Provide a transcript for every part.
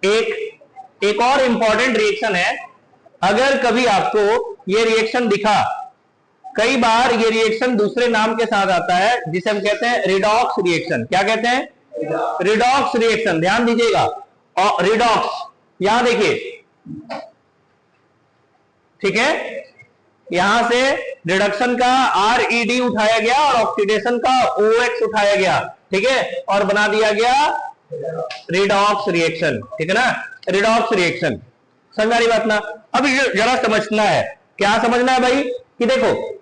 एक और important reaction है, अगर कभी आपको ये रिएक्शन दिखा, कई बार ये रिएक्शन दूसरे नाम के साथ आता है जिसे हम कहते हैं रिडॉक्स रिएक्शन। क्या कहते हैं? Redox reaction. ध्यान दीजिएगा, और रिडॉक्स यहां देखिए, ठीक है, यहां से रिडक्शन का RED उठाया गया और ऑक्सीडेशन का OX उठाया गया, ठीक है, और बना दिया गया रिडॉक्स रिएक्शन, ठीक है ना, रिडॉक्स रिएक्शन। समझ आ रही बात ना? अब जरा समझना है, क्या समझना है भाई, कि देखो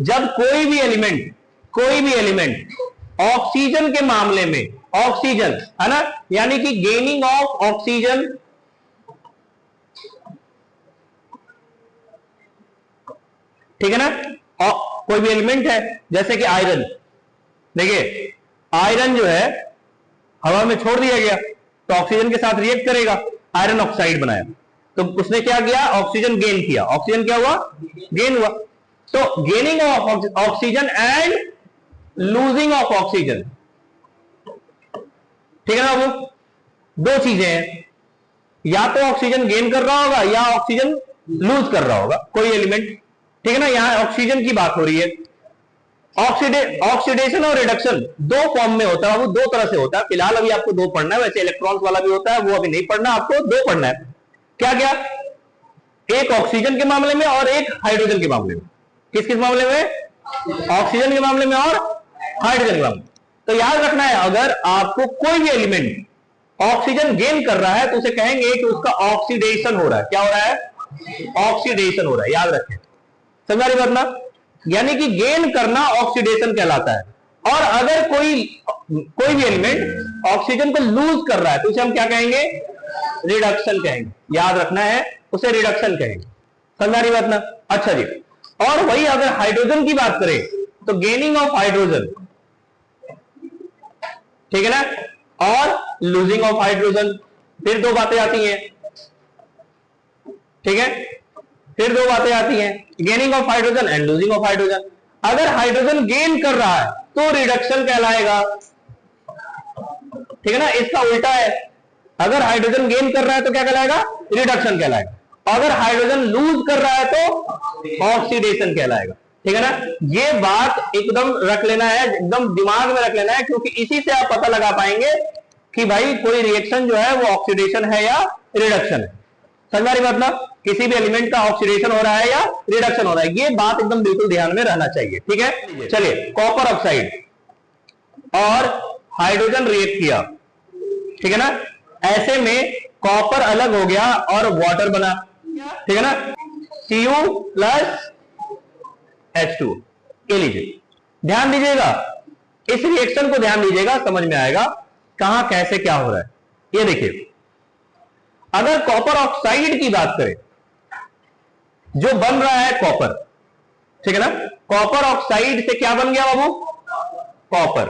जब कोई भी एलिमेंट ऑक्सीजन के मामले में, ऑक्सीजन है ना, यानी कि गेनिंग ऑफ ऑक्सीजन, ठीक है ना, और कोई भी एलिमेंट है जैसे कि आयरन, देखिए आयरन जो है हवा में छोड़ दिया गया तो ऑक्सीजन के साथ रिएक्ट करेगा, आयरन ऑक्साइड बनाया, तो उसने क्या किया, ऑक्सीजन गेन किया, ऑक्सीजन क्या हुआ, गेन हुआ। तो gaining of oxygen and losing of oxygen, ठीक है ना, वो दो चीजें हैं, या तो ऑक्सीजन गेन कर रहा होगा या ऑक्सीजन लूज कर रहा होगा कोई एलिमेंट, ठीक है ना। यहां ऑक्सीजन की बात हो रही है। ऑक्सीडेशन और रिडक्शन दो फॉर्म में होता है, वो दो तरह से होता है। फिलहाल अभी आपको दो पढ़ना है, वैसे इलेक्ट्रॉन्स वाला भी होता है, वो अभी नहीं पढ़ना, आपको दो पढ़ना है। क्या क्या? एक ऑक्सीजन के मामले में और एक हाइड्रोजन के मामले में। किस किस मामले में? ऑक्सीजन के मामले में और हाइड्रोजन के मामले में। तो याद रखना है, अगर आपको कोई भी एलिमेंट ऑक्सीजन गेन कर रहा है तो उसे कहेंगे कि उसका ऑक्सीडेशन हो रहा है। क्या हो रहा है? ऑक्सीडेशन हो रहा है, याद रखें। समझ रही बात ना? यानी कि गेन करना ऑक्सीडेशन कहलाता है। और अगर कोई भी एलिमेंट ऑक्सीजन को लूज कर रहा है तो उसे हम क्या कहेंगे? रिडक्शन कहेंगे। याद रखना है, उसे रिडक्शन कहेंगे। समझ रही बात ना? अच्छा जी, और वही अगर हाइड्रोजन की बात करें तो गेनिंग ऑफ हाइड्रोजन, ठीक है ना, और लूजिंग ऑफ हाइड्रोजन, फिर दो बातें आती हैं, ठीक है, फिर दो बातें आती हैं, gaining of hydrogen and losing of hydrogen. अगर हाइड्रोजन गेन कर रहा है तो रिडक्शन कहलाएगा, ठीक है ना, इसका उल्टा है, अगर हाइड्रोजन गेन कर रहा है तो क्या कहलाएगा? रिडक्शन कहलाएगा। अगर हाइड्रोजन लूज कर रहा है तो ऑक्सीडेशन कहलाएगा, ठीक है ना। ये बात एकदम रख लेना है, एकदम दिमाग में रख लेना है, क्योंकि इसी से आप पता लगा पाएंगे कि भाई कोई रिएक्शन जो है वो ऑक्सीडेशन है या रिडक्शन है। समझ रही बात ना? किसी भी एलिमेंट का ऑक्सीडेशन हो रहा है या रिडक्शन हो रहा है, ये बात एकदम बिल्कुल ध्यान में रहना चाहिए, ठीक है। चलिए, कॉपर ऑक्साइड और हाइड्रोजन रिएक्ट किया, ठीक है ना, ऐसे में कॉपर अलग हो गया और वाटर बना, ठीक है ना, Cu प्लस H2। ये लीजिए, ध्यान दीजिएगा, इस रिएक्शन को ध्यान दीजिएगा, समझ में आएगा कहां कैसे क्या हो रहा है। ये देखिए, अगर कॉपर ऑक्साइड की बात करें, जो बन रहा है कॉपर, ठीक है ना, कॉपर ऑक्साइड से क्या बन गया बाबू? कॉपर।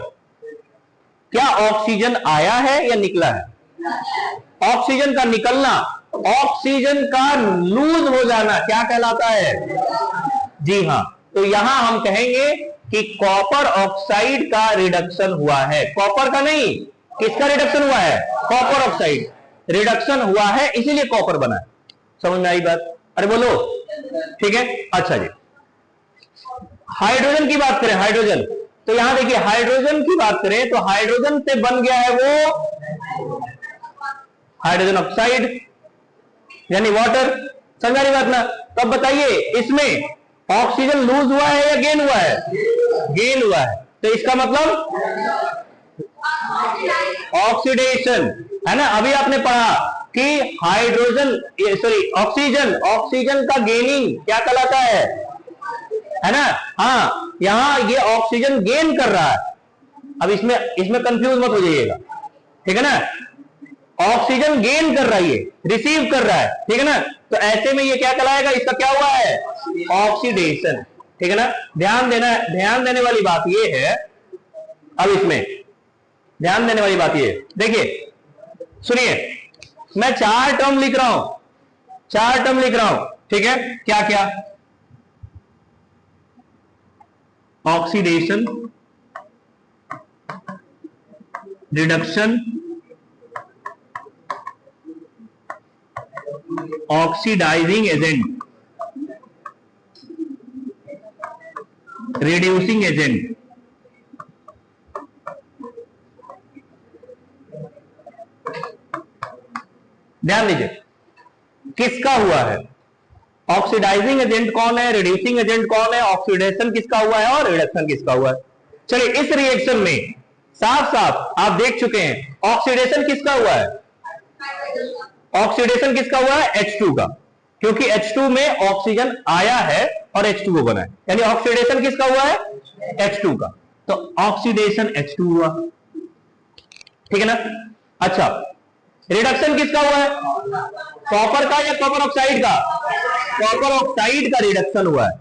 क्या ऑक्सीजन आया है या निकला है? ऑक्सीजन का निकलना, ऑक्सीजन का लूज हो जाना क्या कहलाता है? जी हां, तो यहां हम कहेंगे कि कॉपर ऑक्साइड का रिडक्शन हुआ है। कॉपर का नहीं, किसका रिडक्शन हुआ है? कॉपर ऑक्साइड रिडक्शन हुआ है, इसीलिए कॉपर बना है। समझ में आई बात? अरे बोलो, ठीक है। अच्छा जी, हाइड्रोजन की बात करें, हाइड्रोजन, तो यहां देखिए, हाइड्रोजन की बात करें तो हाइड्रोजन से बन गया है वो हाइड्रोजन ऑक्साइड यानी वाटर। समझ रही बात ना? तो अब बताइए, इसमें ऑक्सीजन लूज हुआ है या गेन हुआ है? गेन हुआ है, तो इसका मतलब ऑक्सीडेशन है ना। अभी आपने पढ़ा कि हाइड्रोजन, सॉरी, ऑक्सीजन का गेनिंग क्या कहलाता है ना। हाँ, यहां ये ऑक्सीजन गेन कर रहा है। अब इसमें कंफ्यूज मत हो जाइएगा, ठीक है ना। ऑक्सीजन गेन कर रहा है, ये रिसीव कर रहा है, ठीक है ना। तो ऐसे में ये क्या कहलाएगा? इसका क्या हुआ है? ऑक्सीडेशन, ठीक है ना। ध्यान देने वाली बात ये है, अब इसमें ध्यान देने वाली बात ये, देखिए सुनिए, मैं चार टर्म लिख रहा हूं, ठीक है। क्या क्या? Oxidation, reduction oxidising agent, reducing agent, ध्यान दीजिए किसका हुआ है, ऑक्सीडाइजिंग एजेंट कौन है, रिड्यूसिंग एजेंट कौन है, ऑक्सीडेशन किसका हुआ है और रिडक्शन किसका हुआ है। चलिए इस रिएक्शन में साफ साफ आप देख चुके हैं ऑक्सीडेशन किसका हुआ है, ऑक्सीडेशन किसका हुआ है, H2 का, क्योंकि H2 में ऑक्सीजन आया है और H2O बना है, यानी ऑक्सीडेशन किसका हुआ है, H2 का, तो ऑक्सीडेशन H2 हुआ, ठीक है ना। अच्छा रिडक्शन किसका हुआ है, कॉपर का या कॉपर ऑक्साइड का, कॉपर ऑक्साइड का रिडक्शन हुआ है,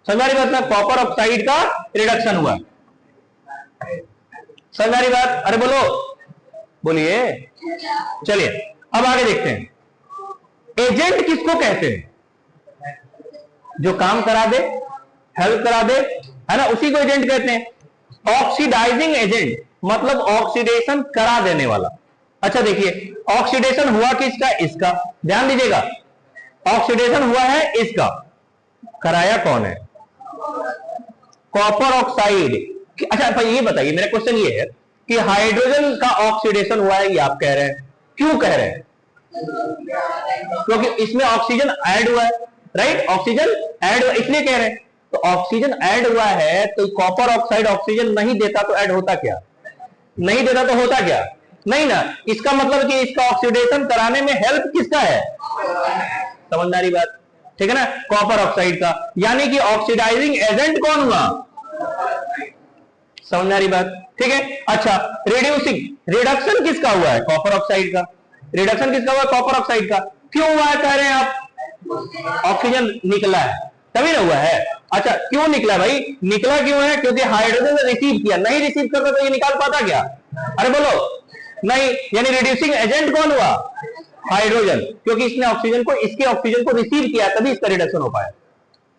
समझ रही बात ना, कॉपर ऑक्साइड का रिडक्शन हुआ है, समझ रही बात, अरे बोलो बोलिए। चलिए अब आगे देखते हैं एजेंट किसको कहते हैं, जो काम करा दे, हेल्प करा दे, है ना, उसी को एजेंट कहते हैं। ऑक्सीडाइजिंग एजेंट मतलब ऑक्सीडेशन करा देने वाला। अच्छा देखिए ऑक्सीडेशन हुआ किसका, इसका, ध्यान दीजिएगा ऑक्सीडेशन हुआ है इसका, कराया कौन है, कॉपर ऑक्साइड। अच्छा ये बताइए, मेरा क्वेश्चन ये है कि हाइड्रोजन का ऑक्सीडेशन हुआ है, ये आप कह रहे हैं, क्यों कह रहे हैं, क्योंकि इसमें ऑक्सीजन ऐड हुआ है, राइट, ऑक्सीजन ऐड हुआ इसलिए कह रहे हैं। तो ऑक्सीजन ऐड हुआ है तो कॉपर ऑक्साइड ऑक्सीजन नहीं देता तो ऐड होता क्या, नहीं देता तो होता क्या, नहीं ना, इसका मतलब कि इसका ऑक्सीडेशन कराने में हेल्प किसका है, समझदारी बात, ठीक है ना, कॉपर ऑक्साइड का, यानी कि ऑक्सीडाइजिंग एजेंट कौन हुआ, समझदारी बात, ठीक है। अच्छा रिड्यूसिंग, रिडक्शन किसका हुआ है, कॉपर ऑक्साइड का, रिडक्शन किसका हुआ है, कॉपर ऑक्साइड का, क्यों हुआ है कह रहे हैं आप, ऑक्सीजन निकला है तभी ना हुआ है। अच्छा क्यों निकला भाई, निकला क्यों है, क्योंकि हाइड्रोजन ने रिसीव किया, नहीं रिसीव करता तो ये निकाल पाता क्या, अरे बोलो नहीं, यानी रिड्यूसिंग एजेंट कौन हुआ, हाइड्रोजन, क्योंकि इसने ऑक्सीजन को, इसके ऑक्सीजन को रिसीव किया तभी इसका रिडक्शन हो पाया,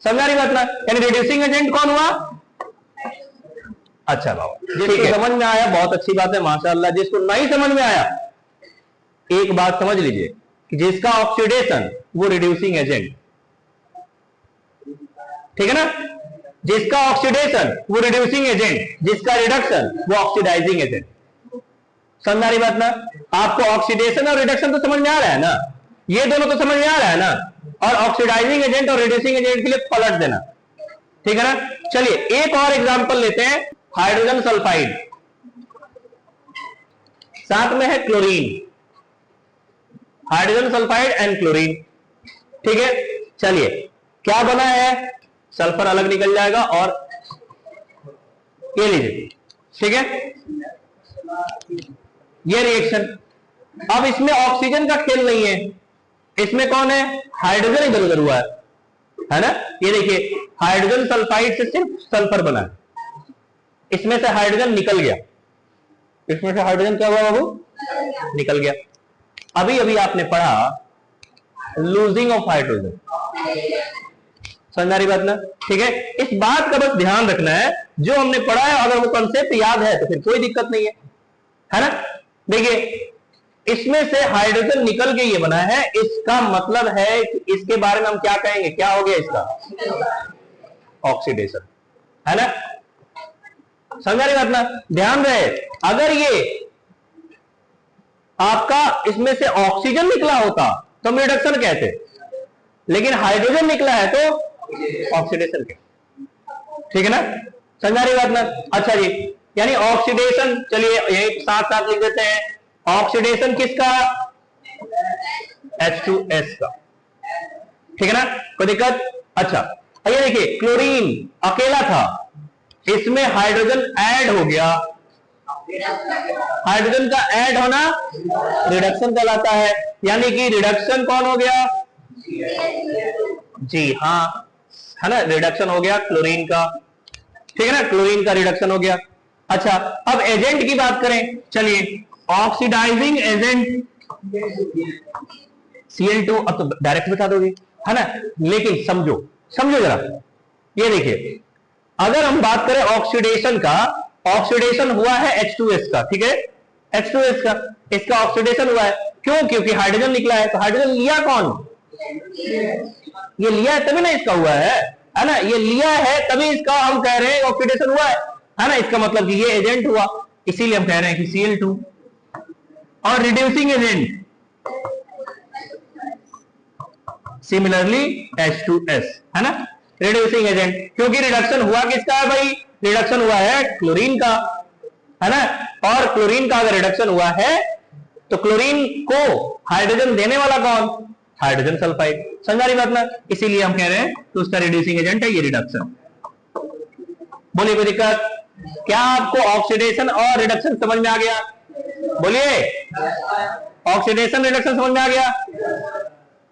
समझा रही बात ना, यानी रिड्यूसिंग एजेंट कौन हुआ। अच्छा बाबा जिसको समझ में आया बहुत अच्छी बात है माशाअल्लाह, जिसको नहीं समझ में आया एक बात समझ लीजिए कि जिसका ऑक्सीडेशन वो रिड्यूसिंग एजेंट, ठीक है ना, जिसका ऑक्सीडेशन वो रिड्यूसिंग एजेंट, जिसका रिडक्शन वो ऑक्सीडाइजिंग एजेंट, समझ रही बात ना, आपको ऑक्सीडेशन और रिडक्शन तो समझ में आ रहा है ना, ये दोनों तो समझ में आ रहा है ना, और ऑक्सीडाइजिंग एजेंट और रिड्यूसिंग एजेंट के लिए पलट देना, ठीक है ना। चलिए एक और एग्जांपल लेते हैं, हाइड्रोजन सल्फाइड, साथ में है chlorine, hydrogen sulphide and chlorine, ठीक है। चलिए क्या बना है, सल्फर अलग निकल जाएगा और ये लीजिए, ठीक है, ये रिएक्शन। अब इसमें ऑक्सीजन का खेल नहीं है, इसमें कौन है, हाइड्रोजन इधर उधर हुआ है ना, ये देखिए हाइड्रोजन सल्फाइड से सिर्फ सल्फर बना है, इसमें से हाइड्रोजन निकल गया, इसमें से हाइड्रोजन क्या हुआ बाबू, निकल गया। अभी अभी आपने पढ़ा लूजिंग ऑफ हाइड्रोजन, समझ रही बात ना, ठीक है, इस बात का बस ध्यान रखना है, जो हमने पढ़ा है अगर वो कंसेप्ट याद है तो फिर कोई दिक्कत नहीं है ना। देखिए इसमें से हाइड्रोजन निकल के ये बना है, इसका मतलब है कि इसके बारे में हम क्या कहेंगे, क्या हो गया इसका ऑक्सीडेशन, है ना, समझ रही बात ना, ध्यान रहे अगर ये आपका इसमें से ऑक्सीजन निकला होता तो हम रिडक्शन कहते, लेकिन हाइड्रोजन निकला है तो ऑक्सीडेशन के, ठीक है ना, समझ रही बात ना। अच्छा जी, यानी ऑक्सीडेशन, चलिए यही साथ साथ लिख देते हैं, ऑक्सीडेशन किसका, H2S का, ठीक है ना, कोई दिक्कत। अच्छा ये देखिए क्लोरीन अकेला था, इसमें हाइड्रोजन ऐड हो गया, हाइड्रोजन का ऐड होना रिडक्शन कहलाता है, यानी कि रिडक्शन कौन हो गया, जी हाँ, है ना, रिडक्शन हो गया क्लोरीन का, ठीक है ना, क्लोरीन का रिडक्शन हो गया। अच्छा अब एजेंट की बात करें, चलिए ऑक्सीडाइजिंग एजेंट Cl2, अब तो डायरेक्ट बता दोगे, है ना, लेकिन समझो जरा, ये देखिए अगर हम बात करें ऑक्सीडेशन का, ऑक्सीडेशन हुआ है H2S का, ठीक है, H2S का, इसका ऑक्सीडेशन हुआ है, क्यों, क्योंकि हाइड्रोजन निकला है, तो हाइड्रोजन लिया कौन, ये लिया है तभी ना इसका हुआ है ना, ये लिया है तभी इसका हम कह रहे हैं ऑक्सीडेशन हुआ है ना, इसका मतलब कि ये एजेंट हुआ, इसीलिए हम कह रहे हैं कि Cl2। और रिड्यूसिंग एजेंट सिमिलरली H2S है ना, रिड्यूसिंग एजेंट, क्योंकि रिडक्शन हुआ किसका है भाई, रिडक्शन हुआ है क्लोरीन का, है ना, और क्लोरीन का अगर रिडक्शन हुआ है तो क्लोरीन को हाइड्रोजन देने वाला कौन, हाइड्रोजन सल्फाइड। समझ रही बात ना, इसीलिए हम कह रहे हैं तो उसका रिड्यूसिंग एजेंट है ये रिडक्शन। बोलिए कोई दिक्कत, क्या आपको ऑक्सीडेशन और रिडक्शन समझ में आ गया, बोलिए, ऑक्सीडेशन रिडक्शन समझ में आ गया,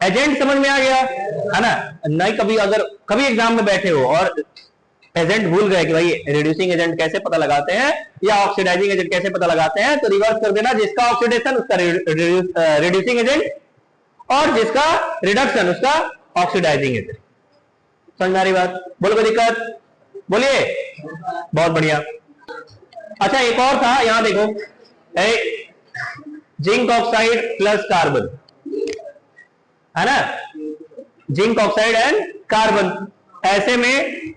एजेंट समझ में आ गया, है ना। नहीं कभी अगर कभी एग्जाम में बैठे हो और एजेंट भूल गए कि भाई रिड्यूसिंग एजेंट कैसे पता लगाते हैं या ऑक्सीडाइजिंग एजेंट कैसे पता लगाते हैं, तो रिवर्स कर देना, जिसका ऑक्सीडेशन उसका रिड्यूसिंग एजेंट और जिसका रिडक्शन उसका ऑक्सीडाइजिंग एजेंट। समझ में आ रही बात, बोलो कोई दिक्कत, बोलिए, बहुत बढ़िया। अच्छा एक और था, यहां देखो, जिंक ऑक्साइड प्लस कार्बन, है ना, जिंक ऑक्साइड एंड कार्बन, ऐसे में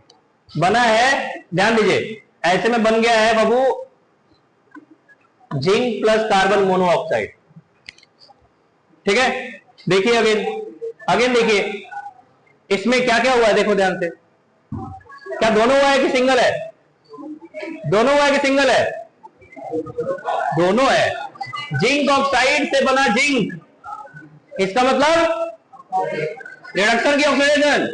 बना है, ध्यान दीजिए, ऐसे में बन गया है बाबू जिंक प्लस कार्बन मोनोऑक्साइड। ठीक है, देखिए अगेन देखिए, इसमें क्या क्या हुआ है, देखो ध्यान से, क्या दोनों हुआ है कि सिंगल है, दोनों हुआ है कि सिंगल है, दोनों है। जिंक ऑक्साइड से बना जिंक, इसका मतलब रिडक्शन की ऑक्सीडेशन,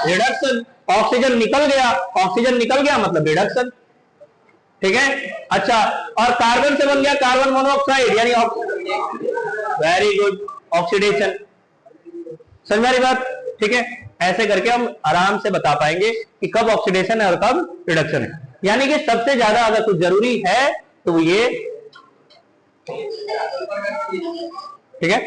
रिडक्शन, ऑक्सीजन निकल गया, ऑक्सीजन निकल गया मतलब रिडक्शन। ठीक है, अच्छा, और कार्बन से बन गया कार्बन मोनोऑक्साइड यानी वेरी गुड, ऑक्सीडेशन। समझ में आ रही बात, ठीक है, ऐसे करके हम आराम से बता पाएंगे कि कब ऑक्सीडेशन है और कब रिडक्शन है। यानी कि सबसे ज्यादा अगर कुछ जरूरी है तो ये, ठीक है।